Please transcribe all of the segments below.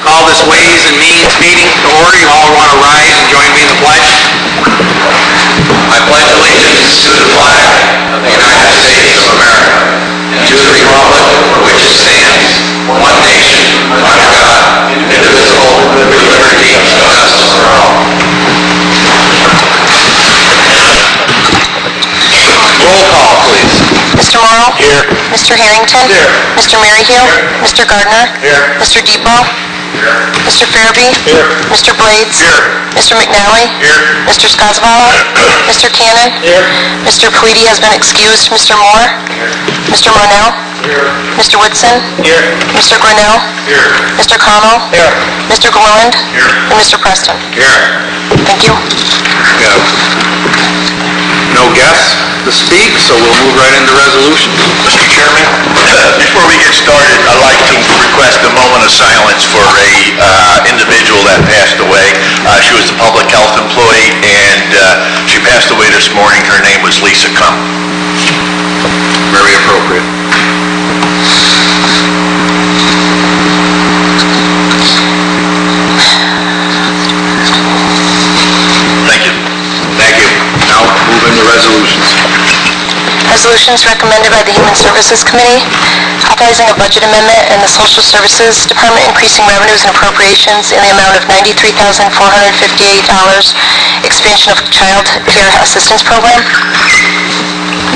Call this Ways and Means meeting to order. You all want to rise and join me in the pledge? I pledge allegiance to the flag of the United States of America and to the republic for which it stands, one nation, under God, indivisible, with liberty and justice for all. Roll call, please. Mr. Morrow? Here. Mr. Harrington? Here. Mr. Maryhill? Here. Mr. Gardner? Here. Mr. Depot? Here. Mr. Farabee? Here. Mr. Blades? Here. Mr. McNally? Here. Mr. Skozavala? Mr. Cannon? Here. Mr. Pleady has been excused. Mr. Moore? Here. Mr. Marnell? Here. Mr. Whitson? Here. Mr. Grinnell? Here. Mr. Connell? Here. Mr. Gilliland? Here. And Mr. Preston? Here. Thank you. We have no guests to speak, so we'll move right into resolutions. Mr. Chairman, before we get started, I'd like to request a moment of silence for a individual that passed away. She was a public health employee, and she passed away this morning. Her name was Lisa Kump. Very appropriate. Thank you. Thank you. Now move into resolutions. Resolutions recommended by the Human Services Committee, authorizing a budget amendment in the Social Services Department, increasing revenues and appropriations in the amount of $93,458, expansion of Child Care Assistance Program.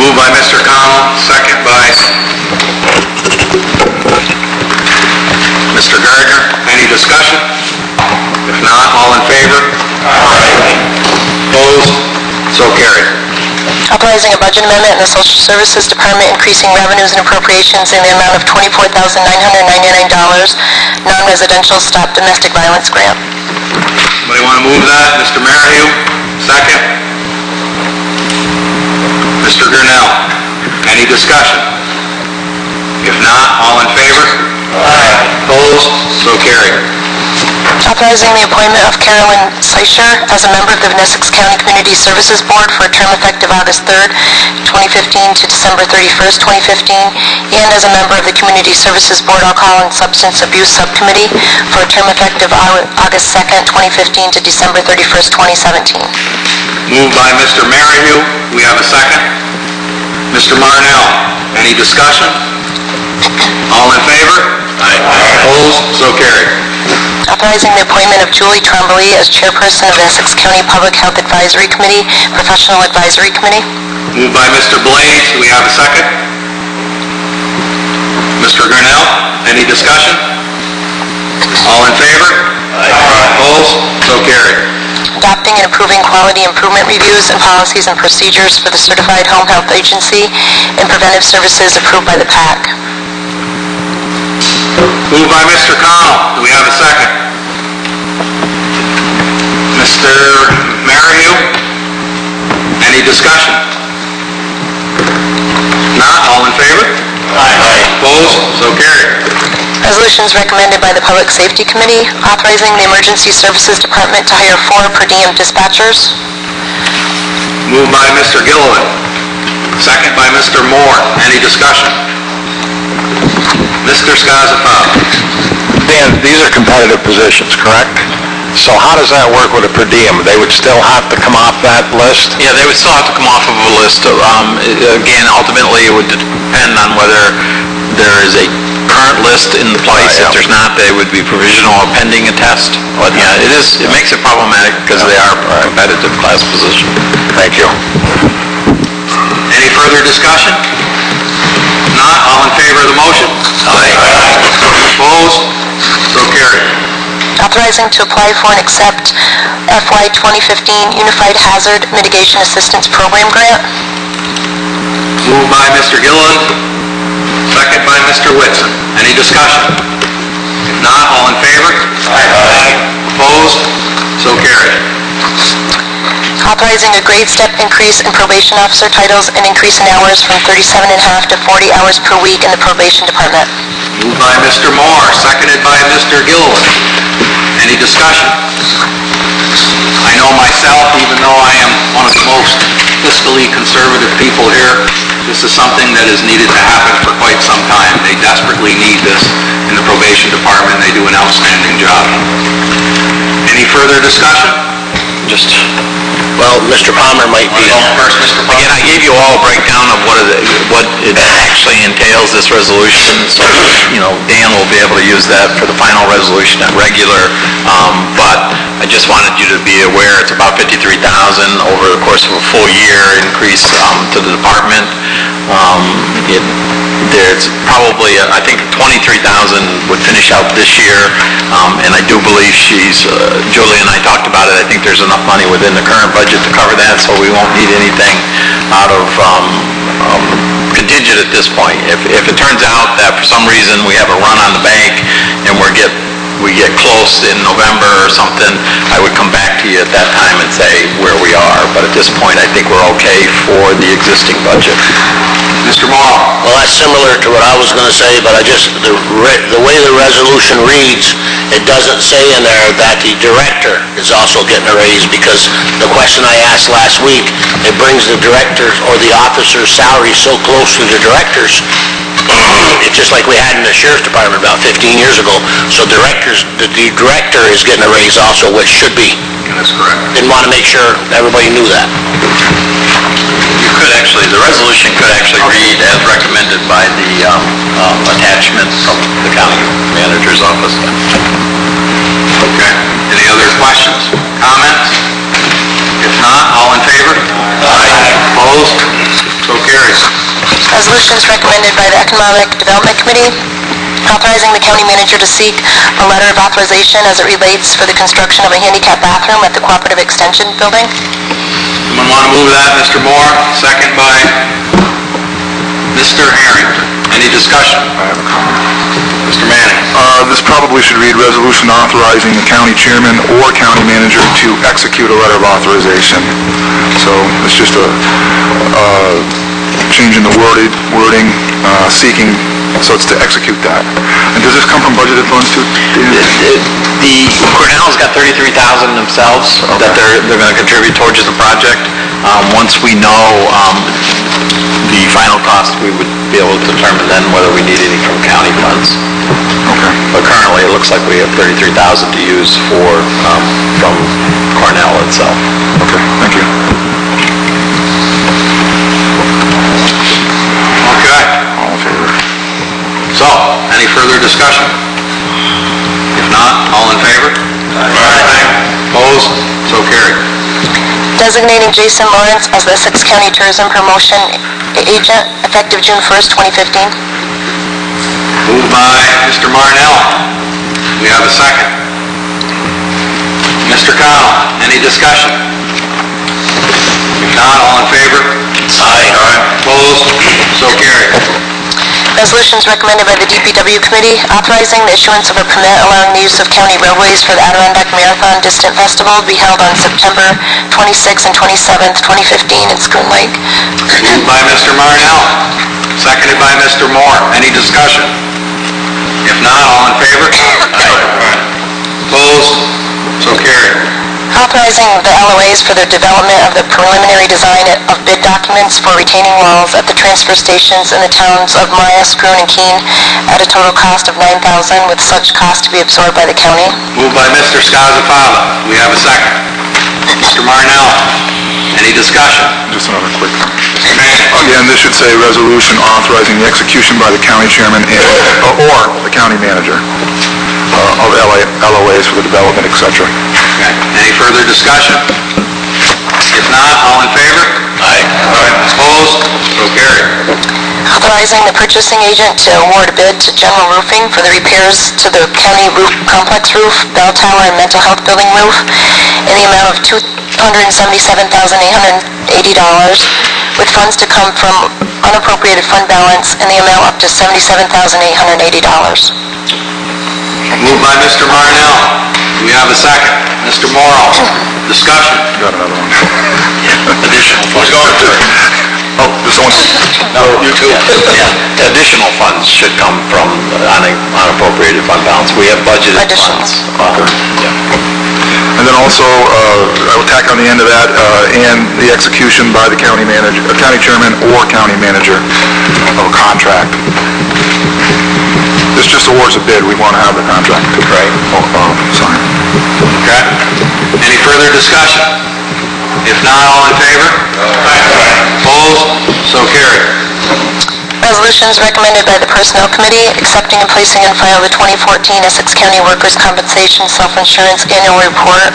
Moved by Mr. Connell, second by Mr. Gardner. Any discussion? If not, all in favor? Aye. Opposed? So carried. Authorizing a budget amendment in the Social Services Department, increasing revenues and appropriations in the amount of $24,999, non-residential Stop Domestic Violence Grant. Somebody want to move that? Mr. Maryhill, second. Mr. Grinnell. Any discussion? If not, all in favor? Aye. Opposed? So carried. Authorizing the appointment of Carolyn Seischer as a member of the Essex County Community Services Board for a term effective August 3rd, 2015 to December 31st, 2015, and as a member of the Community Services Board Alcohol and Substance Abuse Subcommittee for a term effective August 2nd, 2015 to December 31st, 2017. Moved by Mr. Maryhill. We have a second. Mr. Marnell. Any discussion? All in favor? Aye. Opposed? So carried. Authorizing the appointment of Julie Trombley as chairperson of the Essex County Public Health Advisory Committee, Professional Advisory Committee. Moved by Mr. Blades. Do we have a second? Mr. Grinnell. Any discussion? All in favor? Aye. Opposed? So carried. Adopting and approving quality improvement reviews and policies and procedures for the Certified Home Health Agency and preventive services approved by the PAC. Moved by Mr. Connell. Do we have a second? Mr. Maryhill. Any discussion? Not, all in favor? Aye. Opposed? So carried. Resolutions recommended by the Public Safety Committee, authorizing the Emergency Services Department to hire 4 per diem dispatchers. Moved by Mr. Gilliland. Second by Mr. Moore. Any discussion? Mr. Skozavala. Dan, these are competitive positions, correct? So how does that work with a per diem? They would still have to come off that list? Yeah, they would still have to come off of a list. Again, ultimately, it would depend on whether there is a current list in place. If there's not, they would be provisional or pending a test. But yeah, it makes it problematic because they are competitive class position. Thank you. Any further discussion? Not, all in favor of the motion? Aye. Opposed? So carried. Authorizing to apply for and accept FY 2015 Unified Hazard Mitigation Assistance Program Grant. Moved by Mr. Gilliland, second by Mr. Whitson. Any discussion? If not, all in favor? Aye. Opposed? So carried. Authorizing a grade step increase in probation officer titles and increase in hours from 37.5 to 40 hours per week in the probation department. Moved by Mr. Moore, seconded by Mr. Gilliland. Any discussion? I know myself, even though I am one of the most fiscally conservative people here, this is something that is needed to happen for quite some time. They desperately need this in the probation department. They do an outstanding job. further discussion? Well, Mr. Palmer might be... First, Mr. Palmer. Again, I gave you all a breakdown of what it actually entails, this resolution, so, Dan will be able to use that for the final resolution at regular, but I just wanted you to be aware it's about $53,000 over the course of a full year increase to the department. There's probably, I think 23,000 would finish out this year, and I do believe Julie and I talked about it, I think there's enough money within the current budget to cover that, so we won't need anything out of contingent at this point. If it turns out that for some reason we have a run on the bank and we get close in November or something, I would come back to you at that time and say where we are, but at this point I think we're okay for the existing budget. Mr. Morrow. Well, that's similar to what I was going to say, but the way the resolution reads, it doesn't say in there that the director is also getting a raise, because the question I asked last week, it brings the director or the officer's salary so close to the director's. It's just like we had in the sheriff's department about 15 years ago. So the director is getting a raise also, which should be. That's correct. Didn't want to make sure everybody knew that. The resolution could actually read as recommended by the attachment from the county manager's office. Okay. Any other questions, comments? If not, all in favor? Aye. Opposed? So carries. Resolution is recommended by the Economic Development Committee, authorizing the county manager to seek a letter of authorization as it relates for the construction of a handicap bathroom at the Cooperative Extension Building. Someone want to move that? Mr. Moore, second by Mr. Harrington. Any discussion? I have a comment. Mr. Manning. This probably should read resolution authorizing the county chairman or county manager to execute a letter of authorization. So it's just a change in the wording, seeking, so it's to execute that. And does this come from budgeted funds too? The Cornell's got $33,000 themselves that they're going to contribute towards the project. Once we know the final cost, we would be able to determine then whether we need any from county funds. Okay. But currently, it looks like we have $33,000 to use from Cornell itself. Okay, thank you. Okay. All in favor? So, any further discussion? If not, all in favor? Aye. Opposed? So carried. Designating Jason Lawrence as the Essex County Tourism Promotion Agent effective June 1st, 2015. Moved by Mr. Marnell. We have a second. Mr. Connell, any discussion? If not, all in favor? Aye. Opposed? So carried. Resolution is recommended by the DPW Committee, authorizing the issuance of a permit allowing the use of county roadways for the Adirondack Marathon Distant Festival to be held on September 26th and 27th, 2015 in Schoon Lake. Moved by Mr. Marnell, seconded by Mr. Moore. Any discussion? If not, all in favor? Aye. Opposed? So carried. Authorizing the LOAs for the development of the preliminary design of bid documents for retaining walls at the transfer stations in the towns of Maya, Scroon, and Keene at a total cost of $9,000, with such cost to be absorbed by the county. Moved by Mr. Scozzafava. We have a second. Mr. Marnell, any discussion? Just another quick thing. Mr. Manning. Again, this should say resolution authorizing the execution by the county chairman or the county manager of LOAs for the development, etc. Okay. Any further discussion? If not, all in favor? Aye. Opposed? So carried. Authorizing the purchasing agent to award a bid to General Roofing for the repairs to the county roof complex roof, bell tower, and mental health building roof in the amount of $277,880, with funds to come from unappropriated fund balance in the amount up to $77,880. Moved by Mr. Marnell. Do we have a second? Mr. Morrow. Discussion. Got another one. Additional funds. Oh, this one? No, you too. Yeah. Additional funds should come from unappropriated fund balance. We have budgeted Additional. funds. And then also, I will tack on the end of that, and the execution by the county manager, county chairman or county manager of a contract. this just awards a bid. We want to have the contract signed. Okay. Any further discussion? If not, all in favor? Opposed? So carried. Resolutions recommended by the Personnel Committee, accepting and placing in file the 2014 Essex County Workers' Compensation Self-Insurance Annual Report.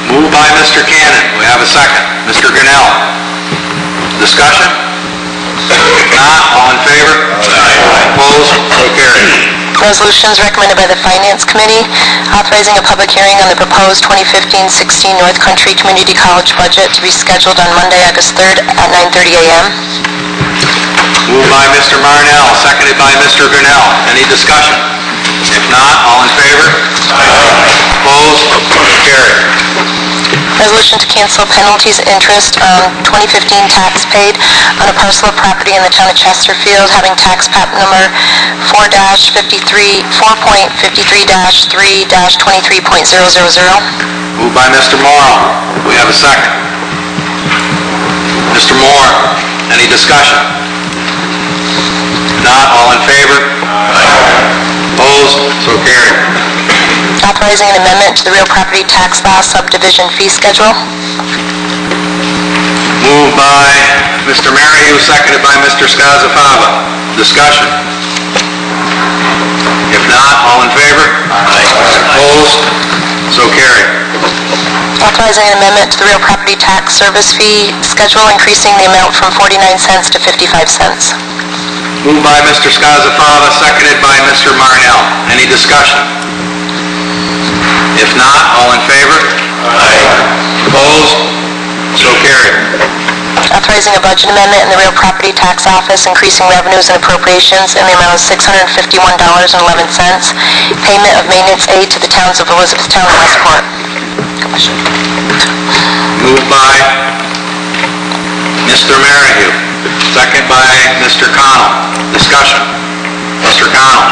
Moved by Mr. Cannon. We have a second. Mr. Grinnell. Discussion? If not, all in favor? Opposed? So carried. Resolutions recommended by the Finance Committee, authorizing a public hearing on the proposed 2015-16 North Country Community College budget to be scheduled on Monday, August 3rd at 9:30 a.m. Moved by Mr. Marnell, seconded by Mr. Grinnell. Any discussion? If not, all in favor? Opposed? Carried. Resolution to cancel penalties and interest on 2015 tax paid on a parcel of property in the town of Chesterfield having tax map number 4.53-3-23.000. Moved by Mr. Morrow. We have a second. Mr. Moore, any discussion? Not, all in favor? Opposed? So carried. Authorizing an amendment to the real property tax law subdivision fee schedule. Moved by Mr. Merrhew, seconded by Mr. Skozavala. Discussion? If not, all in favor? Opposed? So carried. Authorizing an amendment to the real property tax service fee schedule, increasing the amount from 49 cents to 55 cents. Moved by Mr. Skozavala, seconded by Mr. Marnell. Any discussion? If not, all in favor? Opposed? So carried. Authorizing a budget amendment in the real property tax office, increasing revenues and appropriations in the amount of $651.11. Payment of maintenance aid to the towns of Elizabethtown and Westport. Moved by Mr. Merrhew, second by Mr. Connell. Discussion. Mr. Connell.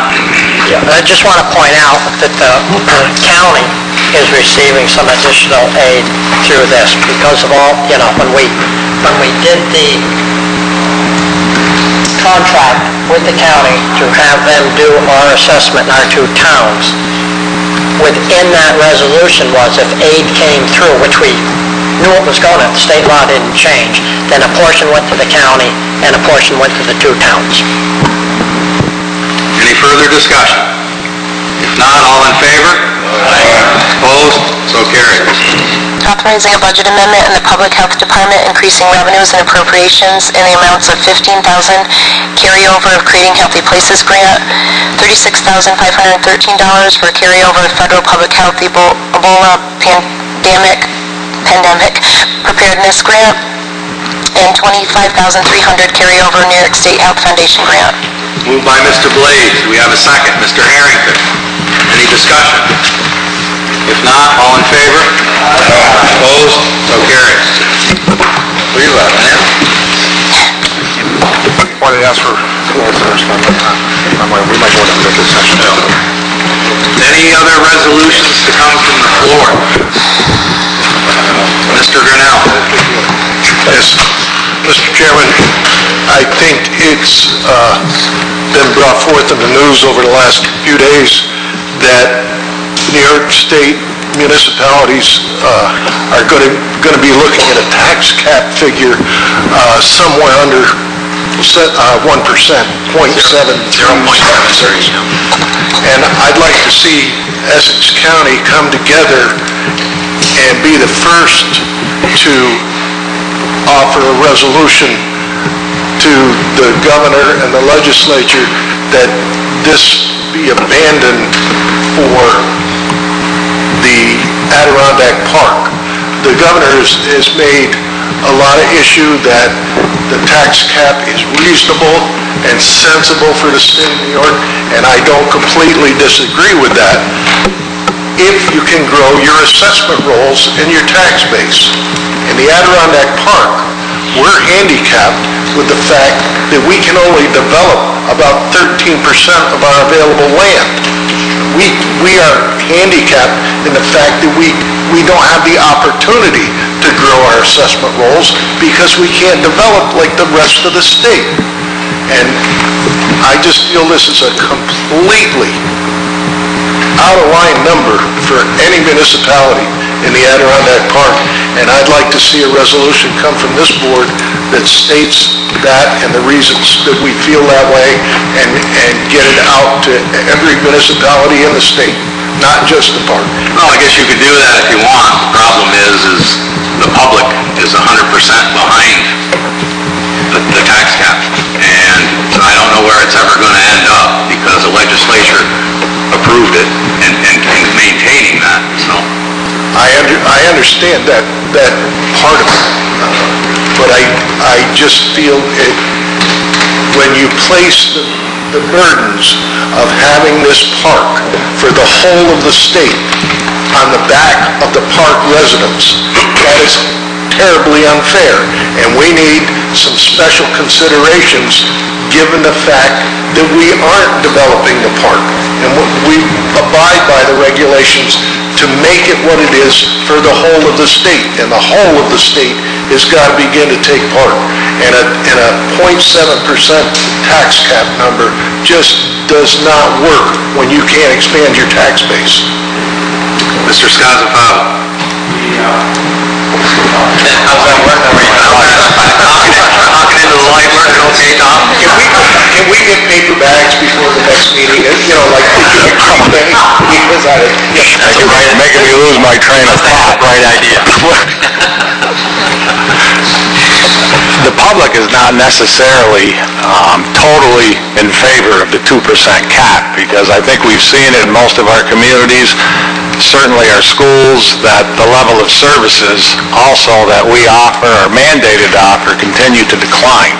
Yeah, I just want to point out that the county is receiving some additional aid through this because of all, when we did the contract with the county to have them do our assessment in our two towns, within that resolution was if aid came through, which we knew it was going to, the state law didn't change, then a portion went to the county and a portion went to the two towns. Any further discussion? If not, all in favor? Opposed? So carried. Authorizing a budget amendment in the Public Health Department, increasing revenues and appropriations in the amounts of $15,000 carryover of Creating Healthy Places grant, $36,513 for carryover of Federal Public Health Ebola pandemic preparedness grant, and $25,300 carryover New York State Health Foundation grant. Moved by Mr. Blades. Do we have a second? Mr. Harrington. Any discussion? If not, all in favor? Opposed? So carried. Where you at, man? Why they ask for floor first? We might go into executive session. Any other resolutions to come from the floor? Mr. Grinnell. Yes, Mr. Chairman, I think it's been brought forth in the news over the last few days that New York State municipalities are going to be looking at a tax cap figure somewhere under 1%, 0.7. And I'd like to see Essex County come together and be the first to offer a resolution to the governor and the legislature that this be abandoned for the Adirondack Park. The governor has made a lot of issue that the tax cap is reasonable and sensible for the state of New York, and I don't completely disagree with that if you can grow your assessment rolls and your tax base. In the Adirondack Park, we're handicapped with the fact that we can only develop about 13% of our available land. We are handicapped in the fact that we don't have the opportunity to grow our assessment rolls because we can't develop like the rest of the state. And I just feel this is a completely out-of-line number for any municipality in the Adirondack Park, and I'd like to see a resolution come from this board that states that and the reasons that we feel that way, and get it out to every municipality in the state, not just the park. Well, I guess you could do that if you want. The problem is the public is 100% behind the tax cap, and I don't know where it's ever going to end up because the legislature approved it and maintaining that. So I understand that part of it, but I just feel it, when you place the burdens of having this park for the whole of the state on the back of the park residents, that is terribly unfair, and we need some special considerations given the fact that we aren't developing the park, and we abide by the regulations to make it what it is for the whole of the state, and the whole of the state has got to begin to take part, and a 0.7% tax cap number just does not work when you can't expand your tax base. Mr. Scozzafano. How's that work? Talking into the light working okay, Tom? Can we get paper bags before the next meeting? You know, like something, because You're making me lose my train of thought. Bright idea. The public is not necessarily totally in favor of the 2% cap, because I think we've seen it in most of our communities, certainly our schools, that the level of services also that we offer, or mandated to offer, continue to decline.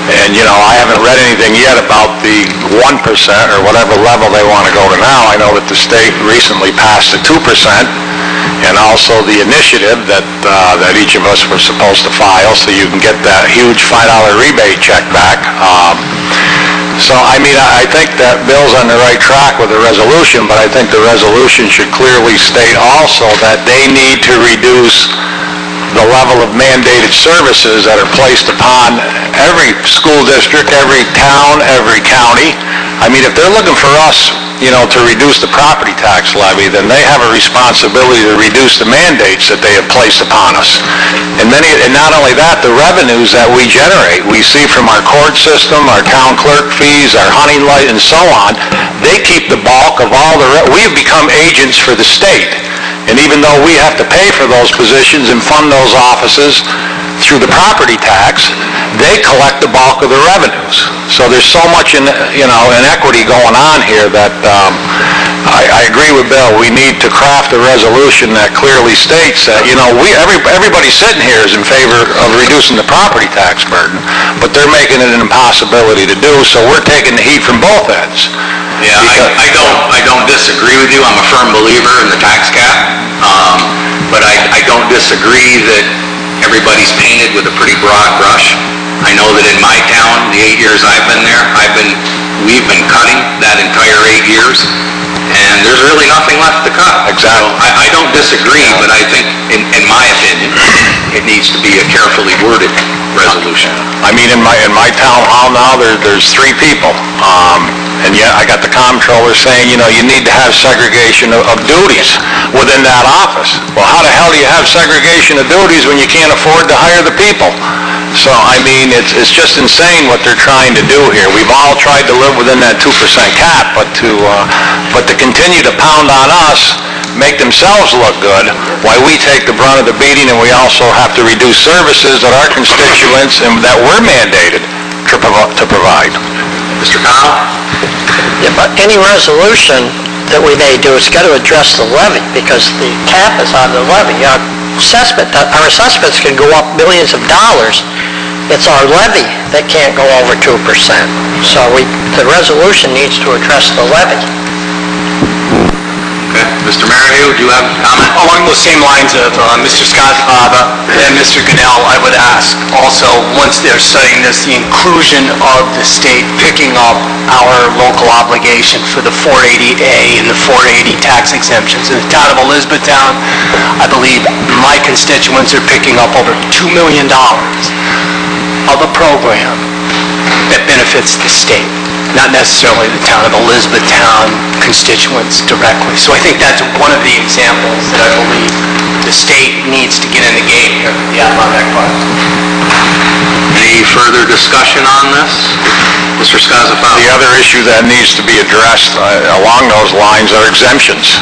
And, you know, I haven't read anything yet about the 1% or whatever level they want to go to now. I know that the state recently passed the 2%, and also the initiative that each of us were supposed to file, so you can get that huge $5 rebate check back. So, I mean, I think that Bill's on the right track with the resolution, but I think the resolution should clearly state also that they need to reduce the level of mandated services that are placed upon every school district, every town, every county. I mean, if they're looking for us, you know, to reduce the property tax levy, then they have a responsibility to reduce the mandates that they have placed upon us. And not only that, the revenues that we generate, we see from our court system, our town clerk fees, our hunting light, and so on, they keep the bulk of all we have become agents for the state. And even though we have to pay for those positions and fund those offices through the property tax, they collect the bulk of the revenues. So there's so much inequity going on here that I agree with Bill. We need to craft a resolution that clearly states that, you know, everybody sitting here is in favor of reducing the property tax burden, but they're making it an impossibility to do, so we're taking the heat from both ends. Yeah, I don't disagree with you. I'm a firm believer in the tax cap, but I don't disagree that everybody's painted with a pretty broad brush. I know that in my town, the 8 years I've been there, we've been cutting that entire 8 years, and there's really nothing left to cut. Exactly. So I don't disagree, but I think, in my opinion, it needs to be a carefully worded resolution. I mean, in my town hall now, there's 3 people. And yet I got the comptroller saying, you know, you need to have segregation of duties within that office. Well, how the hell do you have segregation of duties when you can't afford to hire the people? So, I mean, it's just insane what they're trying to do here. We've all tried to live within that 2% cap, but to continue to pound on us, make themselves look good, why we take the brunt of the beating, and we also have to reduce services that our constituents and that we're mandated to provide. Mr. Connell? Yeah, but any resolution that we may do, it's got to address the levy, because the cap is on the levy. Our assessments can go up millions of dollars. It's our levy that can't go over 2%. So the resolution needs to address the levy. Okay. Mr. Merrihew, do you have a comment? Along those same lines of Mr. Scozzafano and Mr. Gunnell, I would ask also, once they're studying this, the inclusion of the state picking up our local obligation for the 480A and the 480 tax exemptions. In the town of Elizabethtown, I believe my constituents are picking up over $2 million of a program that benefits the state. not necessarily the town of Elizabethtown constituents directly. So I think that's one of the examples that I believe the state needs to get in the game here for the Adirondack Park. Any further discussion on this? Mr. Scozzafano? The other issue that needs to be addressed along those lines are exemptions.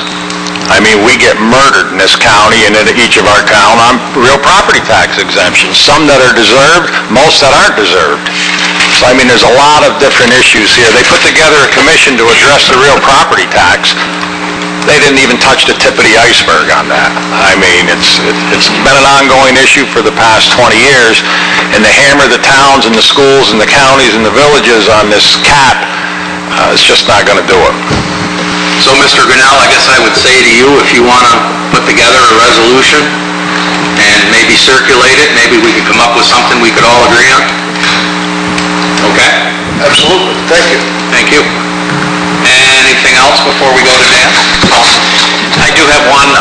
I mean, we get murdered in this county and in each of our town on real property tax exemptions, some that are deserved, most that aren't deserved. So, I mean, there's a lot of different issues here. They put together a commission to address the real property tax. They didn't even touch the tip of the iceberg on that. I mean, it's been an ongoing issue for the past 20 years, and to hammer the towns and the schools and the counties and the villages on this cap, it's just not going to do it. So, Mr. Grinnell, I guess I would say to you, if you want to put together a resolution and maybe circulate it, maybe we could come up with something we could all agree on? Okay? Absolutely. Thank you. Thank you. Anything else before we go to Dan? I do have one.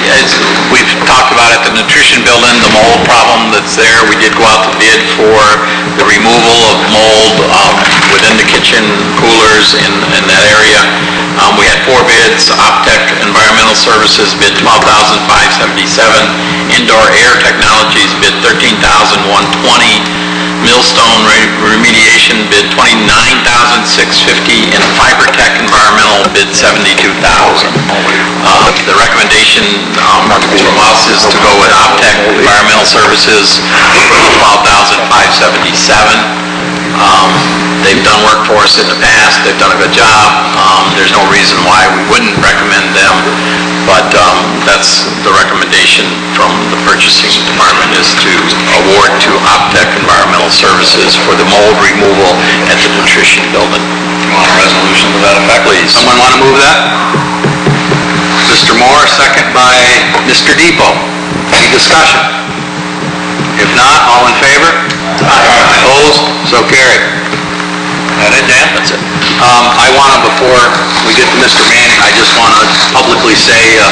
As we've talked about at the nutrition building, the mold problem that's there, we did go out to bid for the removal of mold within the kitchen coolers in that area. We had 4 bids. Optech Environmental Services bid $12,577. Indoor Air Technologies bid $13,120. Millstone Remediation bid $29,650, and FiberTech Environmental bid $72,000. The recommendation from us is to go with Optech Environmental Services, $12,577. They've done work for us in the past. They've done a good job. There's no reason why we wouldn't recommend them, but that's the recommendation from the purchasing department, is to award to Optech Environmental Services for the mold removal at the nutrition building. You want a resolution to that effect? Please. Someone want to move that? Mr. Moore, second by Mr. Depot. Any discussion? If not, all in favor? Opposed? So carried. That it, Dan? That's it. I want to, before we get to Mr. Manning, I just want to publicly say a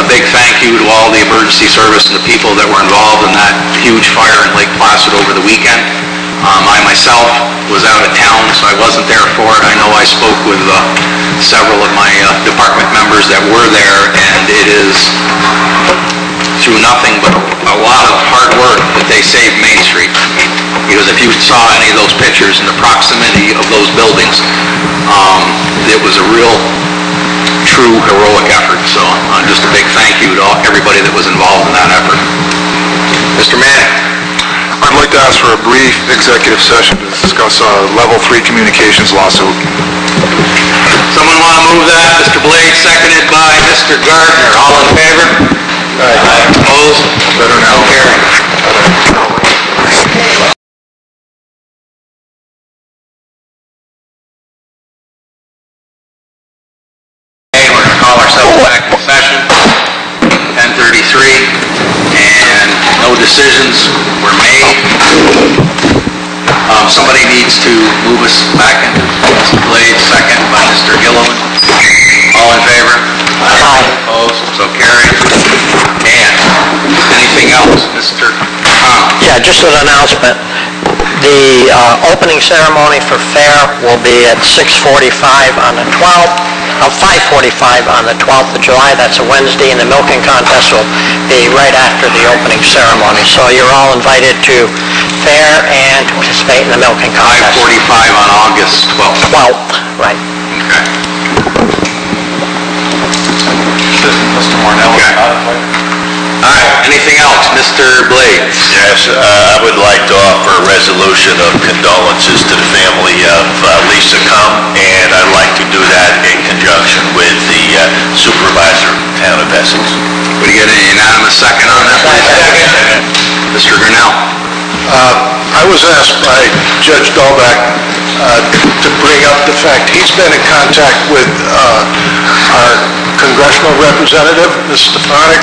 big thank you to all the emergency service and the people that were involved in that huge fire in Lake Placid over the weekend. I myself was out of town, so I wasn't there for it. I know I spoke with several of my department members that were there, and it is through nothing but a lot of hard work that they saved Main Street. Because if you saw any of those pictures in the proximity of those buildings, it was a real, true, heroic effort. So just a big thank you to everybody that was involved in that effort. Mr. Manning. I'd like to ask for a brief executive session to discuss a Level 3 communications lawsuit. Someone want to move that? Mr. Blade, seconded by Mr. Gardner. All in favor? Aye. Opposed? Better now. Carried. Okay, we're going to call ourselves back in session, 10:33, and no decisions were made. Somebody needs to move us back into Mr. Blade, second by Mr. Gilliland. All in favor? Aye. Opposed? So carried. And anything else, Mr. Tom? Yeah, just an announcement. The opening ceremony for fair will be at 6:45 on the 12th, 5:45 on the 12th of July. That's a Wednesday, and the milking contest will be right after the opening ceremony. So you're all invited to fair and participate in the milking contest. 5:45 on August 12th. 12th, right. Okay. Mr. Mornell. Okay. All right, anything else? Mr. Blade? Yes, I would like to offer a resolution of condolences to the family of Lisa Cum, and I'd like to do that in conjunction with the supervisor of the town of Essex. Would you get a unanimous second on that, please? Mr. Grinnell? I was asked by Judge Dahlbeck to bring up the fact he's been in contact with our congressional representative, Ms. Stefanik,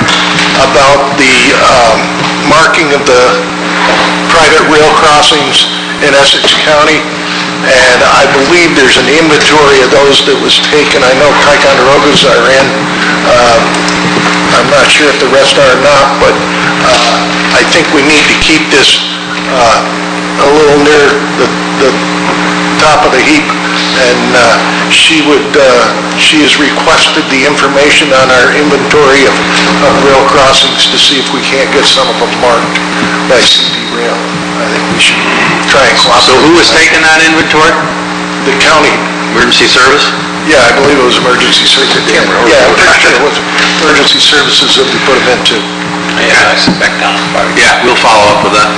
about the marking of the private rail crossings in Essex County, and I believe there's an inventory of those that was taken. I know Ticonderoga's are in. I'm not sure if the rest are or not, but I think we need to keep this a little near the top of the heap, and she has requested the information on our inventory of rail crossings to see if we can't get some of them marked by CP Rail. I think we should try and cooperate. So who was taking that inventory? The county. Emergency service? Yeah, I believe it was emergency services. Yeah, I'm pretty sure it was emergency services that we put them into. Yeah, I suspect down. Yeah, we'll follow up with that.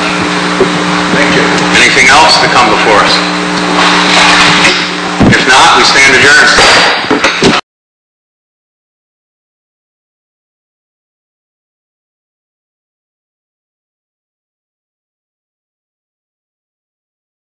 Thank you. Anything else to come before us? If not, we stand adjourned.